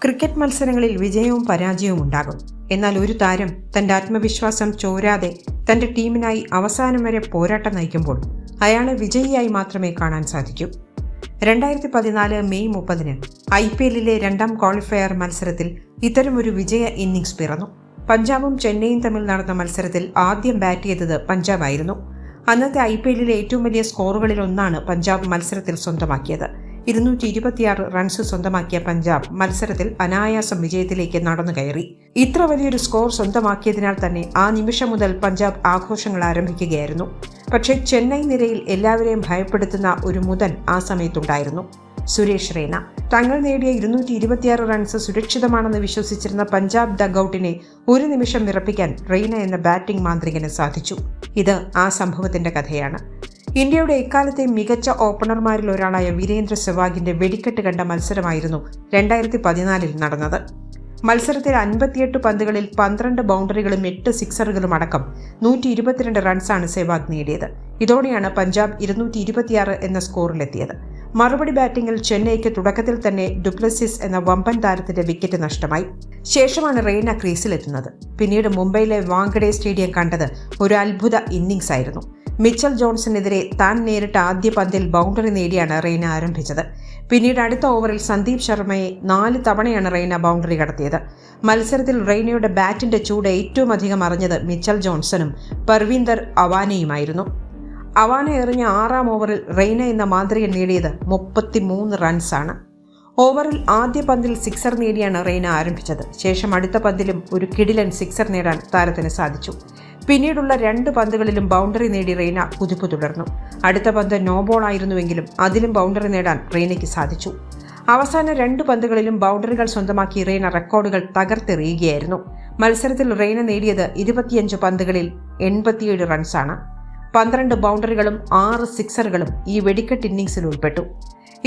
Cricket മത്സരങ്ങളിൽ വിജയവും പരാജയവും ഉണ്ടാകും. എന്നാൽ ഒരു താരം തന്റെ ആത്മവിശ്വാസം ചോരാതെ തന്റെ ടീമിനായി അവസാനം വരെ പോരാട്ടം നയിക്കുമ്പോൾ അയാളെ വിജയിയായി മാത്രമേ കാണാൻ സാധിക്കൂ. 2014 മെയ് 30 IPLിലെ രണ്ടാം ക്വാളിഫയർ മത്സരത്തിൽ ഇത്തരമൊരു വിജയ ഇന്നിംഗ്സ് പിറന്നു. പഞ്ചാബും ചെന്നൈയും തമ്മിൽ നടന്ന മത്സരത്തിൽ ആദ്യം ബാറ്റ് ചെയ്തത് പഞ്ചാബായിരുന്നു. അന്നത്തെ IPLിലെ ഏറ്റവും വലിയ സ്കോറുകളിലൊന്നാണ് പഞ്ചാബ് മത്സരത്തിൽ സ്വന്തമാക്കിയത്. 226 റൺസ് സ്വന്തമാക്കിയ പഞ്ചാബ് മത്സരത്തിൽ അനായാസം വിജയത്തിലേക്ക് നടന്നു കയറി. ഇത്ര വലിയൊരു സ്കോർ സ്വന്തമാക്കിയതിനാൽ തന്നെ ആ നിമിഷം മുതൽ പഞ്ചാബ് ആഘോഷങ്ങൾ ആരംഭിക്കുകയായിരുന്നു. പക്ഷേ ചെന്നൈ നിരയിൽ എല്ലാവരെയും ഭയപ്പെടുത്തുന്ന ഒരു മുതൽ ആ സമയത്തുണ്ടായിരുന്നു: സുരേഷ് റെയ്ന. തങ്ങൾ നേടിയ 226 റൺസ് സുരക്ഷിതമാണെന്ന് വിശ്വസിച്ചിരുന്ന പഞ്ചാബ് ഡഗ്ഔട്ടിനെ ഒരു നിമിഷം വിറപ്പിക്കാൻ റെയ്ന എന്ന ബാറ്റിംഗ് മാന്ത്രികന് സാധിച്ചു. ഇത് ആ സംഭവത്തിന്റെ കഥയാണ്. ഇന്ത്യയുടെ എക്കാലത്തെ മികച്ച ഓപ്പണർമാരിൽ ഒരാളായ വീരേന്ദ്ര സെവാഗിന്റെ വെടിക്കെട്ട് കണ്ട മത്സരമായിരുന്നു 2014 നടന്നത്. മത്സരത്തിൽ 58 പന്തുകളിൽ 12 ബൗണ്ടറികളും 8 സിക്സറുകളും അടക്കം 122 റൺസാണ് സെവാഗ് നേടിയത്. ഇതോടെയാണ് പഞ്ചാബ് 226 എന്ന സ്കോറിലെത്തിയത്. മറുപടി ബാറ്റിംഗിൽ ചെന്നൈക്ക് തുടക്കത്തിൽ തന്നെ ഡുപ്ലസിസ് എന്ന വമ്പൻ താരത്തിന്റെ വിക്കറ്റ് നഷ്ടമായി. ശേഷമാണ് റെയ്ന ക്രീസിലെത്തുന്നത്. പിന്നീട് മുംബൈയിലെ വാങ്കഡെ സ്റ്റേഡിയം കണ്ടത് ഒരു അത്ഭുത ഇന്നിംഗ്സ് ആയിരുന്നു. മിച്ചൽ ജോൺസണെതിരെ താൻ നേരിട്ട ആദ്യ പന്തിൽ ബൗണ്ടറി നേടിയാണ് റെയ്ന ആരംഭിച്ചത്. പിന്നീട് അടുത്ത ഓവറിൽ സന്ദീപ് ശർമ്മയെ 4 തവണയാണ് റെയ്ന ബൗണ്ടറി കടത്തിയത്. മത്സരത്തിൽ റെയ്നയുടെ ബാറ്റിന്റെ ചൂട് ഏറ്റവും അധികം അറിഞ്ഞത് മിച്ചൽ ജോൺസണും പർവീന്ദർ അവാനയുമായിരുന്നു. അവാന എറിഞ്ഞ 6ാം ഓവറിൽ റെയ്ന എന്ന മാന്ത്രികൻ നേടിയത് 33 റൺസാണ്. ഓവറിൽ ആദ്യ പന്തിൽ സിക്സർ നേടിയാണ് റെയ്ന ആരംഭിച്ചത്. ശേഷം അടുത്ത പന്തിലും ഒരു കിടിലൻ സിക്സർ നേടാൻ താരത്തിന് സാധിച്ചു. പിന്നീടുള്ള 2 പന്തുകളിലും ബൗണ്ടറി നേടി റെയ്ന കുതിപ്പ് തുടർന്നു. അടുത്ത പന്ത് നോ ബോൾ ആയിരുന്നുവെങ്കിലും അതിലും ബൗണ്ടറി നേടാൻ റെയ്നയ്ക്ക് സാധിച്ചു. അവസാന 2 പന്തുകളിലും ബൗണ്ടറികൾ സ്വന്തമാക്കി റെയ്ന റെക്കോർഡുകൾ തകർത്തെറിയുകയായിരുന്നു. മത്സരത്തിൽ റെയ്ന നേടിയത് 25 പന്തുകളിൽ 87 റൺസാണ്. 12 ബൗണ്ടറികളും 6 സിക്സറുകളും ഈ വെടിക്കെട്ട് ഇന്നിംഗ്സിൽ ഉൾപ്പെട്ടു.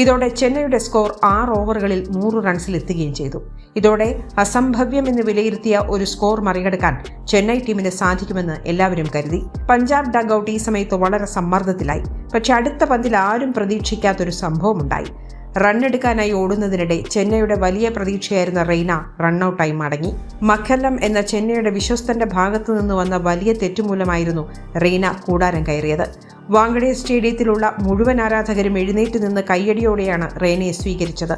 ഇതോടെ ചെന്നൈയുടെ സ്കോർ 6 ഓവറുകളിൽ 100 റൺസിലെത്തുകയും ചെയ്തു. ഇതോടെ അസംഭവ്യമെന്ന് വിലയിരുത്തിയ ഒരു സ്കോർ മറികടക്കാൻ ചെന്നൈ ടീമിന് സാധിക്കുമെന്ന് എല്ലാവരും കരുതി. പഞ്ചാബ് ഡഗ്ഔട്ട് ഈ സമയത്ത് വളരെ സമ്മർദ്ദത്തിലായി. പക്ഷെ അടുത്ത പന്തിൽ ആരും പ്രതീക്ഷിക്കാത്തൊരു സംഭവമുണ്ടായി. റണ്ണെടുക്കാനായി ഓടുന്നതിനിടെ ചെന്നൈയുടെ വലിയ പ്രതീക്ഷയായിരുന്ന റെയ്ന റണ്ണൌട്ടായി മടങ്ങി. മഖല്ലം എന്ന ചെന്നൈയുടെ വിശ്വസ്തന്റെ ഭാഗത്തു നിന്ന് വന്ന വലിയ തെറ്റുമൂലമായിരുന്നു റെയ്ന കൂടാരം കയറിയത്. വാങ്കഡെ സ്റ്റേഡിയത്തിലുള്ള മുഴുവൻ ആരാധകരും എഴുന്നേറ്റ് നിന്ന് കയ്യടിയോടെയാണ് റെയ്നയെ സ്വീകരിച്ചത്.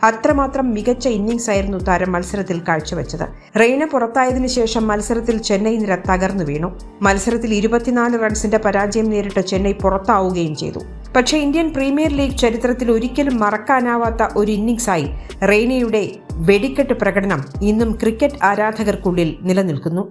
അത്രമാത്രം മികച്ച ഇന്നിംഗ്സ് ആയിരുന്നു താരം മത്സരത്തിൽ കാഴ്ചവെച്ചത്. റെയ്ന പുറത്തായതിനു ശേഷം മത്സരത്തിൽ ചെന്നൈ നിര തകർന്നു വീണു. മത്സരത്തിൽ 24 റൺസിന്റെ പരാജയം നേരിട്ട് ചെന്നൈ പുറത്താവുകയും ചെയ്തു. പക്ഷേ ഇന്ത്യൻ പ്രീമിയർ ലീഗ് ചരിത്രത്തിൽ ഒരിക്കലും മറക്കാനാവാത്ത ഒരു ഇന്നിംഗ്സായി റെയ്നയുടെ വെടിക്കെട്ട് പ്രകടനം ഇന്നും ക്രിക്കറ്റ് ആരാധകർക്കുള്ളിൽ നിലനിൽക്കുന്നു.